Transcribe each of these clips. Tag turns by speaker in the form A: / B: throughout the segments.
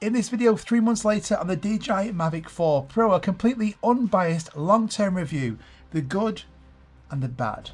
A: In this video, 3 months later on the DJI Mavic 4 Pro, a completely unbiased long-term review, the good and the bad.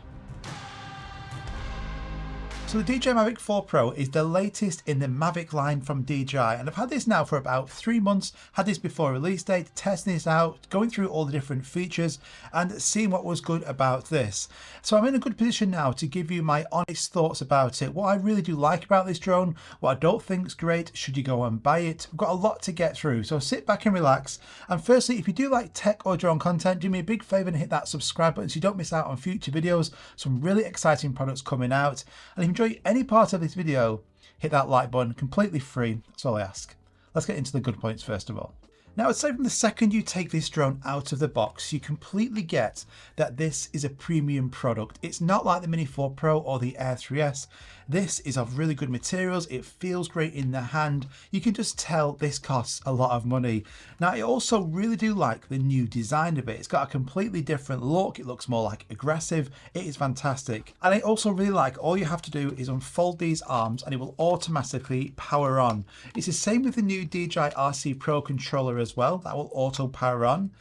A: So the DJI Mavic 4 Pro is the latest in the Mavic line from DJI, and I've had this now for about 3 months, had this before release date, testing this out, going through all the different features and seeing what was good about this. So I'm in a good position now to give you my honest thoughts about it, what I really do like about this drone, what I don't think is great, should you go and buy it. We've got a lot to get through, so sit back and relax. And firstly, if you do like tech or drone content, do me a big favour and hit that subscribe button so you don't miss out on future videos. Some really exciting products coming out. And if you enjoy any part of this video, hit that like button, completely free, that's all I ask. Let's get into the good points first of all. Now, I'd say from the second you take this drone out of the box, you completely get that this is a premium product. It's not like the Mini 4 Pro or the Air 3S. This is of really good materials. It feels great in the hand. You can just tell this costs a lot of money. Now, I also really do like the new design of it. It's got a completely different look. It looks more like aggressive. It is fantastic. And I also really like all you have to do is unfold these arms and it will automatically power on. It's the same with the new DJI RC Pro controller as well. That will auto power on.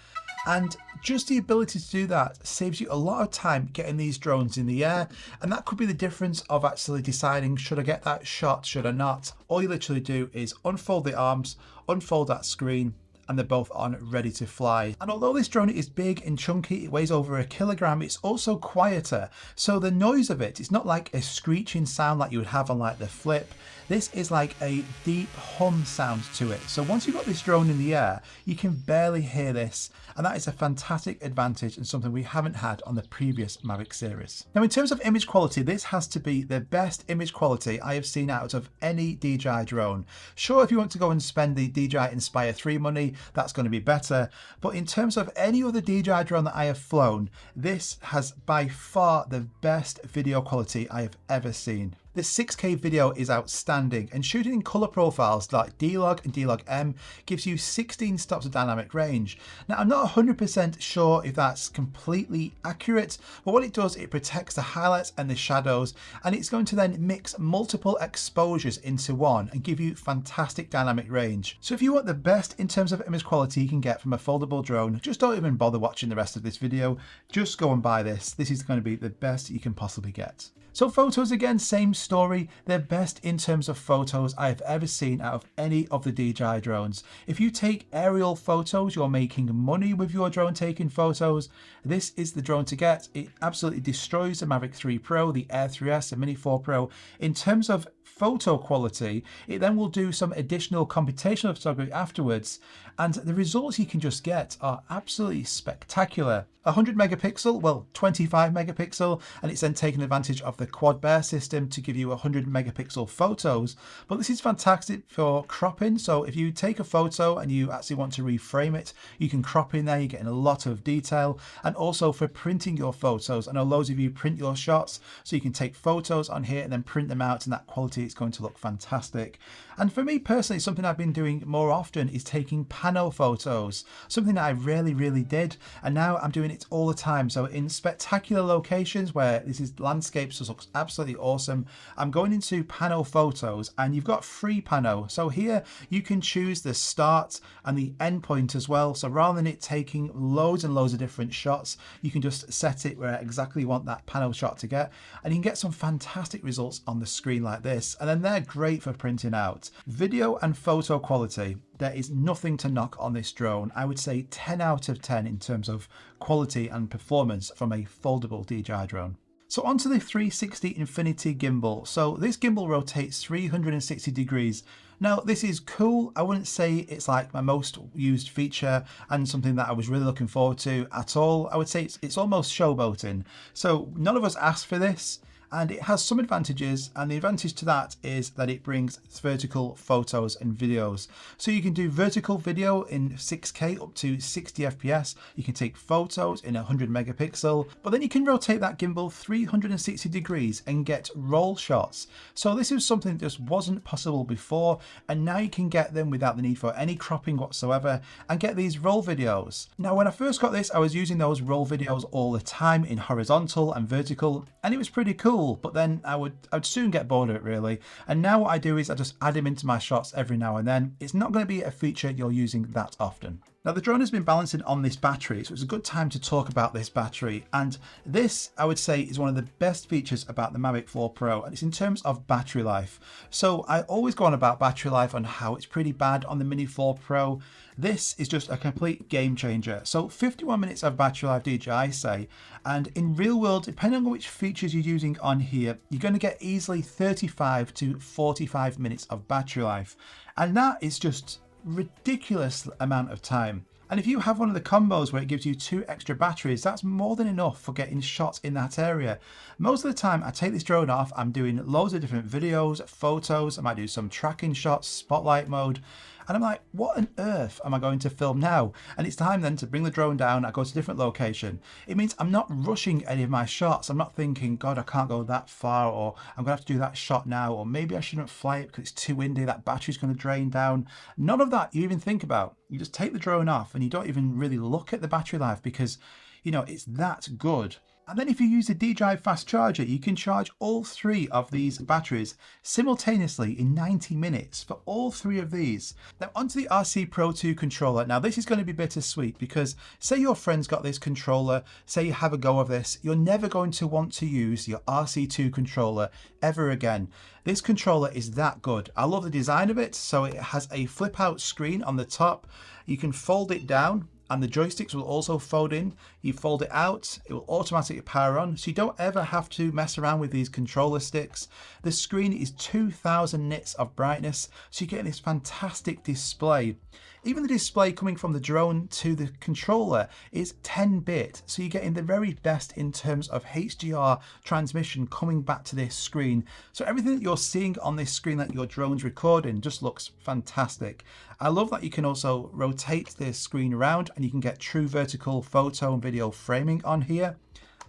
A: And just the ability to do that saves you a lot of time getting these drones in the air. And that could be the difference of actually deciding, should I get that shot, should I not? All you literally do is unfold the arms, unfold that screen, and they're both on, ready to fly. And although this drone is big and chunky, it weighs over 1 kilogram, it's also quieter. So the noise of it, it's not like a screeching sound like you would have on like the Flip. This is like a deep hum sound to it. So once you've got this drone in the air, you can barely hear this. And that is a fantastic advantage and something we haven't had on the previous Mavic series. Now, in terms of image quality, this has to be the best image quality I have seen out of any DJI drone. Sure, if you want to go and spend the DJI Inspire 3 money, that's going to be better. But in terms of any other DJI drone that I have flown, this has by far the best video quality I have ever seen. The 6K video is outstanding, and shooting in color profiles like D-Log and D-Log-M gives you 16 stops of dynamic range. Now, I'm not 100% sure if that's completely accurate, but what it does, it protects the highlights and the shadows, and it's going to then mix multiple exposures into one and give you fantastic dynamic range. So if you want the best in terms of image quality you can get from a foldable drone, just don't even bother watching the rest of this video. Just go and buy this. This is going to be the best you can possibly get. So photos, again, same story. They're best in terms of photos I have ever seen out of any of the DJI drones. If you take aerial photos, you're making money with your drone taking photos. This is the drone to get. It absolutely destroys the Mavic 3 Pro, the Air 3S, the Mini 4 Pro. In terms of photo quality, it then will do some additional computational photography afterwards, and the results you can just get are absolutely spectacular. 100 megapixel, well, 25 megapixel, and it's then taking advantage of the quad bear system to give you 100 megapixel photos. But this is fantastic for cropping. So if you take a photo and you actually want to reframe it, you can crop in there. You're getting a lot of detail. And also for printing your photos. I know loads of you print your shots, so you can take photos on here and then print them out, and that quality is going to look fantastic. And for me personally, something I've been doing more often is taking pano photos, something that I really did, and now I'm doing it all the time. So in spectacular locations where this is landscapes, this looks absolutely awesome, I'm going into pano photos, and you've got free pano. So here you can choose the start and the end point as well. So rather than it taking loads and loads of different shots, you can just set it where exactly you want that pano shot to get, and you can get some fantastic results on the screen like this. And then they're great for printing out. Video and photo quality, there is nothing to knock on this drone. I would say 10 out of 10 in terms of quality and performance from a foldable DJI drone. So onto the 360 Infinity gimbal. So this gimbal rotates 360 degrees. Now, this is cool. I wouldn't say it's like my most used feature and something that I was really looking forward to at all. I would say it's almost showboating. So none of us asked for this. And it has some advantages, and the advantage to that is that it brings vertical photos and videos. So you can do vertical video in 6K up to 60 FPS. You can take photos in 100 megapixel, but then you can rotate that gimbal 360 degrees and get roll shots. So this is something that just wasn't possible before, and now you can get them without the need for any cropping whatsoever and get these roll videos. Now, when I first got this, I was using those roll videos all the time in horizontal and vertical, and it was pretty cool. cool, but then I'd soon get bored of it really. And now what I do is I just add him into my shots every now and then. It's not going to be a feature you're using that often. Now the drone has been balancing on this battery, so it's a good time to talk about this battery. And this, I would say, is one of the best features about the Mavic 4 Pro, and it's in terms of battery life. So I always go on about battery life and how it's pretty bad on the Mini 4 Pro. This is just a complete game changer. So 51 minutes of battery life DJI say, and in real world, depending on which features you're using on here, you're going to get easily 35 to 45 minutes of battery life. And that is just ridiculous amount of time. And if you have one of the combos where it gives you 2 extra batteries, that's more than enough for getting shots in that area. Most of the time I take this drone off, I'm doing loads of different videos, photos, I might do some tracking shots, spotlight mode, and I'm like, what on earth am I going to film now? And it's time then to bring the drone down, I go to a different location. It means I'm not rushing any of my shots. I'm not thinking, God, I can't go that far, or I'm gonna have to do that shot now, or maybe I shouldn't fly it because it's too windy, that battery's gonna drain down. None of that you even think about. You just take the drone off and you don't even really look at the battery life because, you know, it's that good. And then if you use the DJI fast charger, you can charge all 3 of these batteries simultaneously in 90 minutes for all 3 of these. Now onto the RC Pro 2 controller. Now this is going to be bittersweet because say your friend's got this controller, say you have a go of this, you're never going to want to use your RC2 controller ever again. This controller is that good. I love the design of it. So it has a flip out screen on the top. You can fold it down, and the joysticks will also fold in. You fold it out, it will automatically power on, so you don't ever have to mess around with these controller sticks. The screen is 2000 nits of brightness, so you're getting this fantastic display. Even the display coming from the drone to the controller is 10-bit, so you're getting the very best in terms of HDR transmission coming back to this screen. So everything that you're seeing on this screen that your drone's recording just looks fantastic. I love that you can also rotate this screen around and you can get true vertical photo and video framing on here.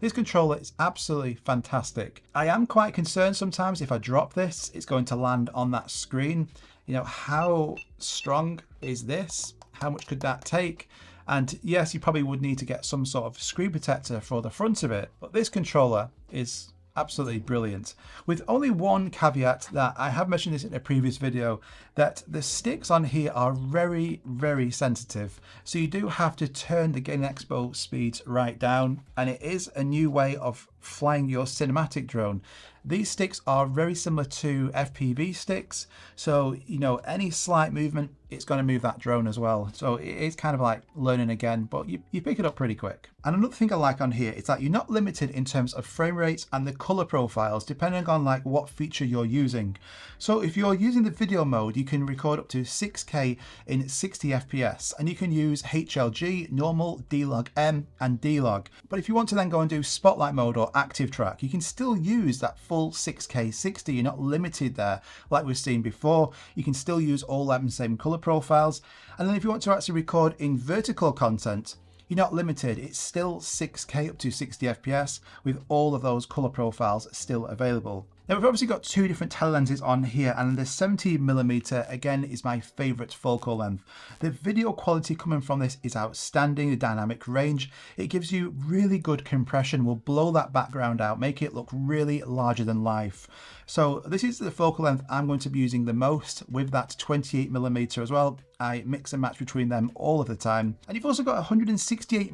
A: This controller is absolutely fantastic. I am quite concerned sometimes if I drop this, it's going to land on that screen. You know, how strong is this? How much could that take? And yes, you probably would need to get some sort of screen protector for the front of it, but this controller is absolutely brilliant. With only one caveat that I have mentioned this in a previous video, that the sticks on here are very, very sensitive. So you do have to turn the gain expo speeds right down, and it is a new way of flying your cinematic drone. These sticks are very similar to FPV sticks, so you know any slight movement, it's going to move that drone as well. So it's kind of like learning again, but you pick it up pretty quick. And another thing I like on here is that you're not limited in terms of frame rates and the color profiles, depending on like what feature you're using. So if you're using the video mode, you can record up to 6K in 60 FPS, and you can use HLG, normal, D-Log-M, and D-Log. But if you want to then go and do spotlight mode or active track, you can still use that full 6K 60. You're not limited there like we've seen before. You can still use all them same color profiles. And then if you want to actually record in vertical content, you're not limited. It's still 6K up to 60 FPS with all of those color profiles still available. Now we've obviously got 2 different telelenses on here, and the 70mm again is my favorite focal length. The video quality coming from this is outstanding. The dynamic range, it gives you really good compression, will blow that background out, make it look really larger than life. So this is the focal length I'm going to be using the most, with that 28mm as well. I mix and match between them all of the time. And you've also got a 168mm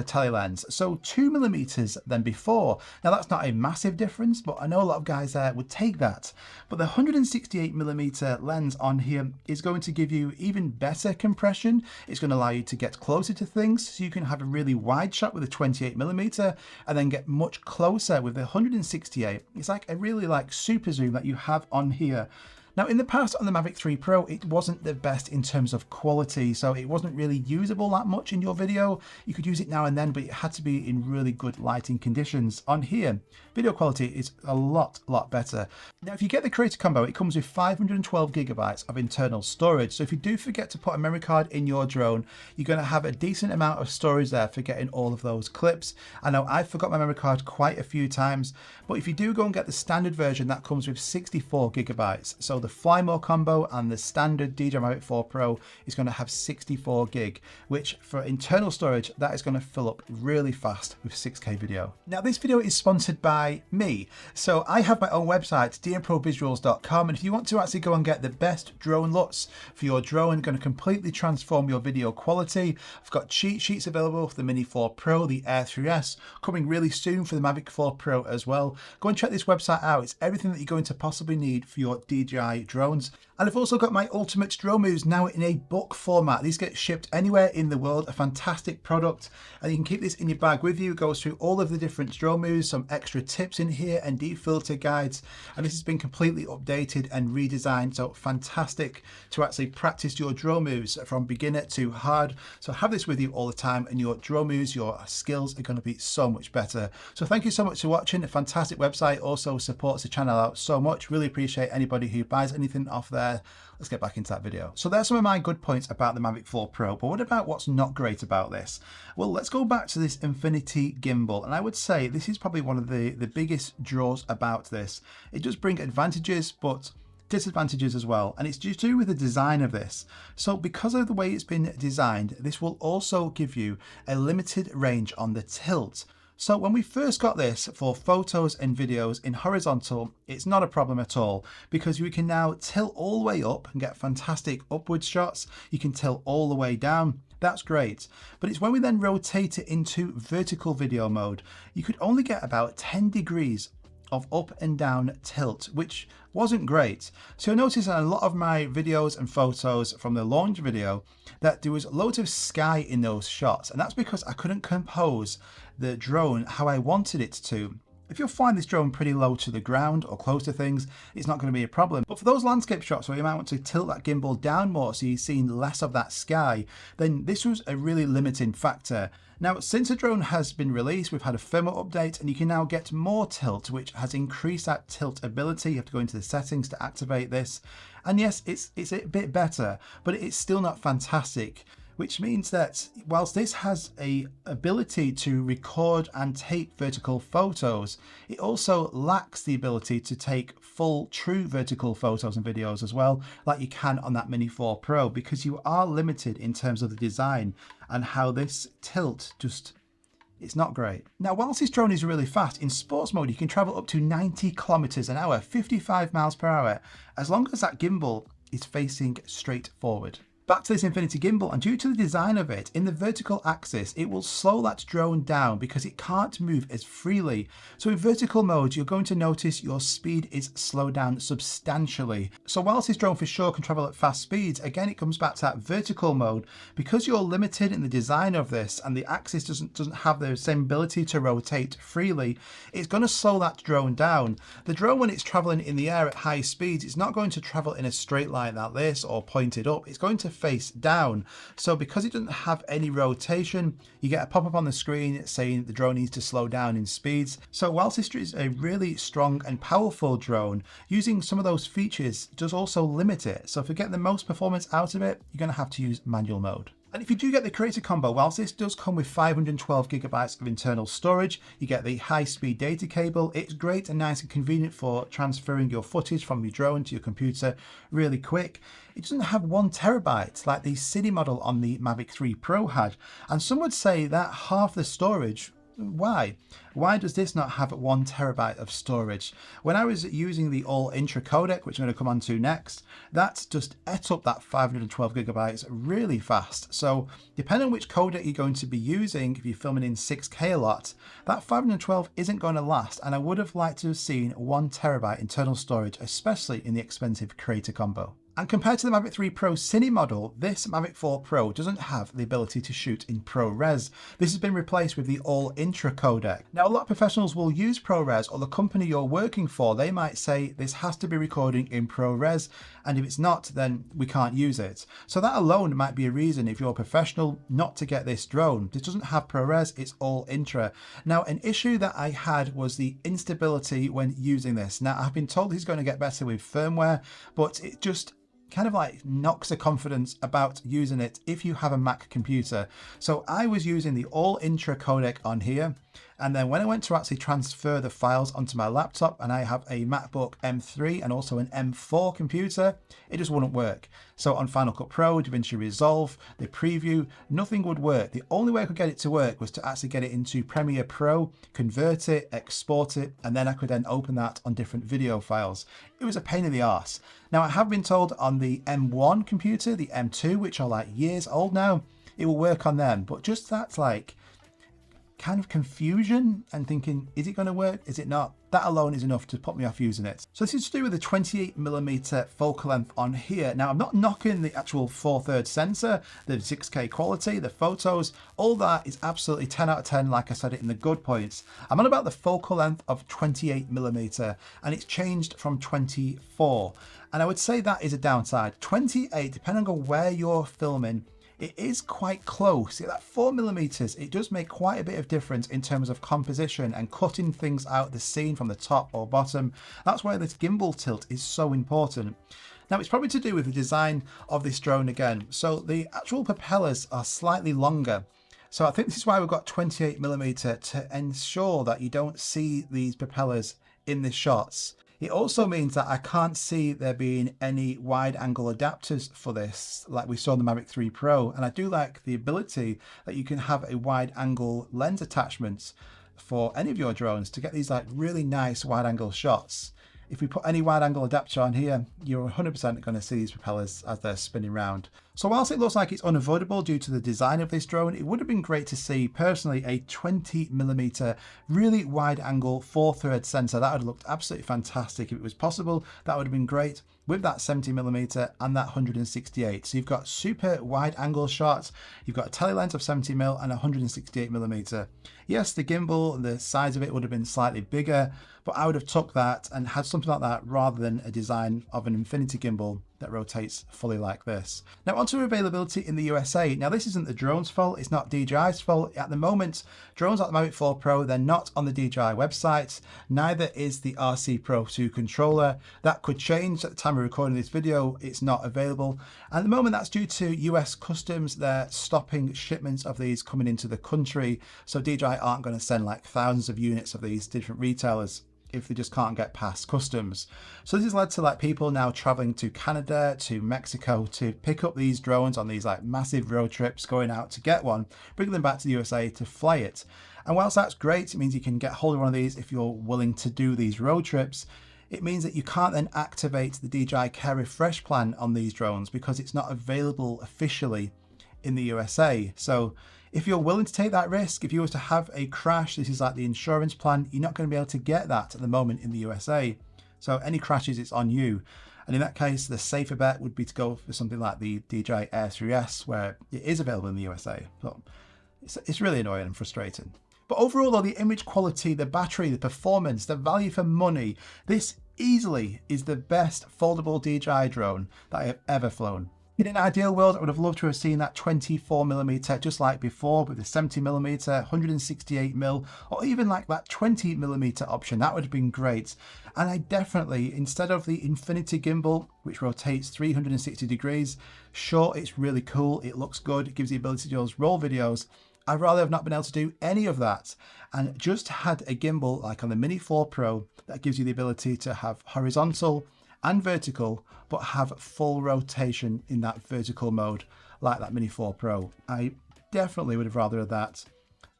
A: telelens, so 2mm than before. Now that's not a massive difference, but I know a lot of guys there would take that. But the 168mm lens on here is going to give you even better compression. It's going to allow you to get closer to things, so you can have a really wide shot with a 28mm and then get much closer with the 168. It's like a really like super zoom that you have on here. Now in the past on the Mavic 3 Pro, it wasn't the best in terms of quality, so it wasn't really usable that much in your video. You could use it now and then, but it had to be in really good lighting conditions. On here, video quality is a lot better. Now if you get the Creator Combo, it comes with 512GB of internal storage, so if you do forget to put a memory card in your drone, you're going to have a decent amount of storage there for getting all of those clips. I know I forgot my memory card quite a few times, but if you do go and get the standard version, that comes with 64GB. So the Fly More combo, and the standard DJI Mavic 4 Pro is going to have 64 gig, which for internal storage, that is going to fill up really fast with 6K video. Now this video is sponsored by me. So I have my own website, dmprovisuals.com, and if you want to actually go and get the best drone LUTs for your drone, going to completely transform your video quality, I've got cheat sheets available for the Mini 4 Pro, the Air 3S, coming really soon for the Mavic 4 Pro as well. Go and check this website out. It's everything that you're going to possibly need for your DJI drones. And I've also got my Ultimate Drone Moves now in a book format. These get shipped anywhere in the world, a fantastic product. And you can keep this in your bag with you. It goes through all of the different drone moves, some extra tips in here and defilter guides. And this has been completely updated and redesigned. So fantastic to actually practice your drone moves from beginner to hard. So have this with you all the time and your drone moves, your skills are going to be so much better. So thank you so much for watching. A fantastic website, also supports the channel out so much. Really appreciate anybody who buys anything off there. Let's get back into that video. So there's some of my good points about the Mavic 4 Pro, but what about what's not great about this? Well, let's go back to this infinity gimbal, and I would say this is probably one of the biggest draws about this. It does bring advantages, but disadvantages as well, and it's due to with the design of this. So because of the way it's been designed, this will also give you a limited range on the tilt. So when we first got this for photos and videos in horizontal, it's not a problem at all, because you can now tilt all the way up and get fantastic upward shots. You can tilt all the way down. That's great. But it's when we then rotate it into vertical video mode, you could only get about 10 degrees of up and down tilt, which wasn't great. So you'll notice in a lot of my videos and photos from the launch video that there was loads of sky in those shots, and that's because I couldn't compose the drone how I wanted it to. If you'll find this drone pretty low to the ground or close to things, it's not going to be a problem. But for those landscape shots where you might want to tilt that gimbal down more so you're seeing less of that sky, then this was a really limiting factor. Now, since the drone has been released, we've had a firmware update and you can now get more tilt, which has increased that tilt ability. You have to go into the settings to activate this. And yes, it's a bit better, but it's still not fantastic. Which means that whilst this has a ability to record and take vertical photos, it also lacks the ability to take full true vertical photos and videos as well, like you can on that Mini 4 Pro, because you are limited in terms of the design and how this tilt just, it's not great. Now, whilst this drone is really fast, in sports mode, you can travel up to 90 kilometers an hour, 55 miles per hour, as long as that gimbal is facing straight forward. Back to this infinity gimbal, and due to the design of it, in the vertical axis, it will slow that drone down because it can't move as freely. So in vertical mode, you're going to notice your speed is slowed down substantially. So whilst this drone for sure can travel at fast speeds, again, it comes back to that vertical mode. Because you're limited in the design of this and the axis doesn't have the same ability to rotate freely, it's going to slow that drone down. The drone, when it's traveling in the air at high speeds, it's not going to travel in a straight line like this or pointed up. It's going to face down. So because it doesn't have any rotation, you get a pop-up on the screen saying the drone needs to slow down in speeds. So whilst this is a really strong and powerful drone, using some of those features does also limit it. So if you get the most performance out of it, you're going to have to use manual mode. And if you do get the creator combo, whilst this does come with 512 gigabytes of internal storage, you get the high-speed data cable. It's great and nice and convenient for transferring your footage from your drone to your computer really quick. It doesn't have 1 terabyte like the Cine model on the Mavic 3 Pro had. And some would say that half the storage. Why? Why does this not have 1 terabyte of storage? When I was using the all intra codec, which I'm going to come on to next, that just ate up that 512 gigabytes really fast. So depending on which codec you're going to be using, if you're filming in 6K a lot, that 512 isn't going to last. And I would have liked to have seen 1 terabyte internal storage, especially in the expensive creator combo. And compared to the Mavic 3 Pro Cine model, this Mavic 4 Pro doesn't have the ability to shoot in ProRes. This has been replaced with the all intra codec. Now, a lot of professionals will use ProRes, or the company you're working for, they might say this has to be recording in ProRes, and if it's not, then we can't use it. So that alone might be a reason, if you're a professional, not to get this drone. This doesn't have ProRes, it's all intra. Now, an issue that I had was the instability when using this. Now, I've been told it's going to get better with firmware, but it just kind of like knocks the confidence about using it if you have a Mac computer. So I was using the all intra codec on here, And then when I went to actually transfer the files onto my laptop, and I have a MacBook M3 and also an M4 computer, it just wouldn't work. So on Final Cut Pro, DaVinci Resolve, the preview, nothing would work. The only way I could get it to work was to actually get it into Premiere Pro, convert it, export it, and then I could then open that on different video files. It was a pain in the arse. Now I have been told on the M1 computer, the M2, which are like years old now, it will work on them, but just that like kind of confusion and thinking, is it going to work? Is it not? That alone is enough to put me off using it. So this is to do with the 28mm focal length on here. Now I'm not knocking the actual 4/3 sensor, the 6K quality, the photos, all that is absolutely 10 out of 10 like I said it in the good points. I'm on about the focal length of 28mm and it's changed from 24. And I would say that is a downside. 28, depending on where you're filming, it is quite close. At 4mm, it does make quite a bit of difference in terms of composition and cutting things out of the scene from the top or bottom. That's why this gimbal tilt is so important. Now it's probably to do with the design of this drone again. So the actual propellers are slightly longer. So I think this is why we've got 28mm to ensure that you don't see these propellers in the shots. It also means that I can't see there being any wide angle adapters for this like we saw in the Mavic 3 Pro, and I do like the ability that you can have a wide angle lens attachment for any of your drones to get these like really nice wide angle shots. If we put any wide angle adapter on here, you're 100% going to see these propellers as they're spinning around. So whilst it looks like it's unavoidable due to the design of this drone, it would have been great to see personally a 20mm really wide angle 4/3 sensor. That would have looked absolutely fantastic if it was possible. That would have been great with that 70mm and that 168. So you've got super wide angle shots, you've got a telelens of 70mm and 168mm. Yes, the gimbal, the size of it would have been slightly bigger, but I would have took that and had something like that rather than a design of an infinity gimbal that rotates fully like this. Now onto availability in the USA. Now this isn't the drone's fault, it's not DJI's fault. At the moment, drones like the Mavic 4 Pro, they're not on the DJI website, neither is the RC Pro 2 controller. That could change at the time of recording this video, it's not available. At the moment that's due to US customs, they're stopping shipments of these coming into the country, so DJI aren't going to send like thousands of units of these to different retailers if they just can't get past customs. So this has led to like people now traveling to Canada, to Mexico to pick up these drones on these like massive road trips, going out to get one, bring them back to the USA to fly it. And whilst that's great, it means you can get hold of one of these if you're willing to do these road trips. It means that you can't then activate the DJI Care Refresh plan on these drones because it's not available officially in the USA. So if you're willing to take that risk, if you were to have a crash, this is like the insurance plan, you're not going to be able to get that at the moment in the USA. So any crashes, it's on you. And in that case, the safer bet would be to go for something like the DJI Air 3S, where it is available in the USA. So it's really annoying and frustrating. But overall though, the image quality, the battery, the performance, the value for money, this easily is the best foldable DJI drone that I have ever flown. In an ideal world, I would have loved to have seen that 24mm just like before with the 70mm, 168mm, or even like that 20mm option. That would have been great. And I definitely, instead of the infinity gimbal, which rotates 360 degrees, sure, it's really cool, it looks good, it gives the ability to do those roll videos. I'd rather have not been able to do any of that and just had a gimbal like on the Mini 4 Pro that gives you the ability to have horizontal and vertical, but have full rotation in that vertical mode like that Mini 4 Pro. I definitely would have rather that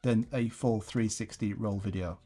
A: than a full 360 roll video.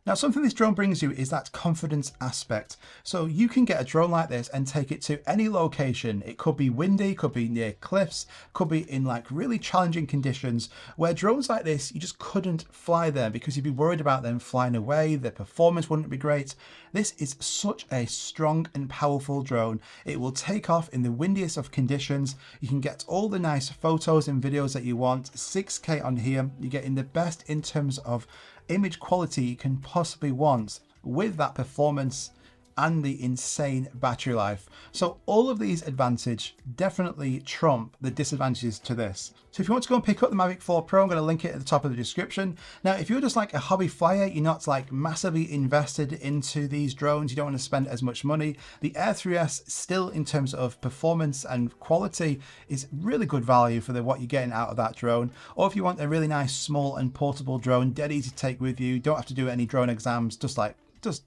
A: Now, something this drone brings you is that confidence aspect. So you can get a drone like this and take it to any location. It could be windy, could be near cliffs, could be in like really challenging conditions where drones like this, you just couldn't fly them because you'd be worried about them flying away. Their performance wouldn't be great. This is such a strong and powerful drone. It will take off in the windiest of conditions. You can get all the nice photos and videos that you want. 6K on here. You're getting the best in terms of image quality you can possibly want with that performance. and the insane battery life. So all of these advantages definitely trump the disadvantages to this. So if you want to go and pick up the Mavic 4 Pro, I'm going to link it at the top of the description. Now, if you're just like a hobby flyer, you're not like massively invested into these drones, you don't want to spend as much money, the Air 3S still in terms of performance and quality is really good value for what you're getting out of that drone. Or if you want a really nice small and portable drone, dead easy to take with you, don't have to do any drone exams, just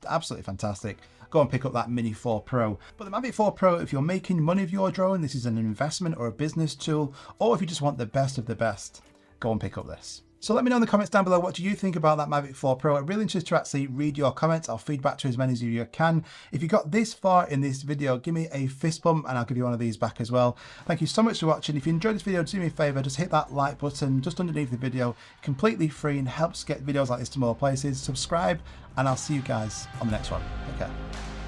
A: absolutely fantastic. Go and pick up that Mini 4 Pro. But the Mavic 4 Pro, if you're making money with your drone, this is an investment or a business tool, or if you just want the best of the best, go and pick up this. So let me know in the comments down below, what do you think about that Mavic 4 Pro? I'm really interested to actually read your comments. I'll feed back to as many as you can. If you got this far in this video, give me a fist bump and I'll give you one of these back as well. Thank you so much for watching. If you enjoyed this video, do me a favor, just hit that like button just underneath the video. Completely free and helps get videos like this to more places. Subscribe and I'll see you guys on the next one. Take care.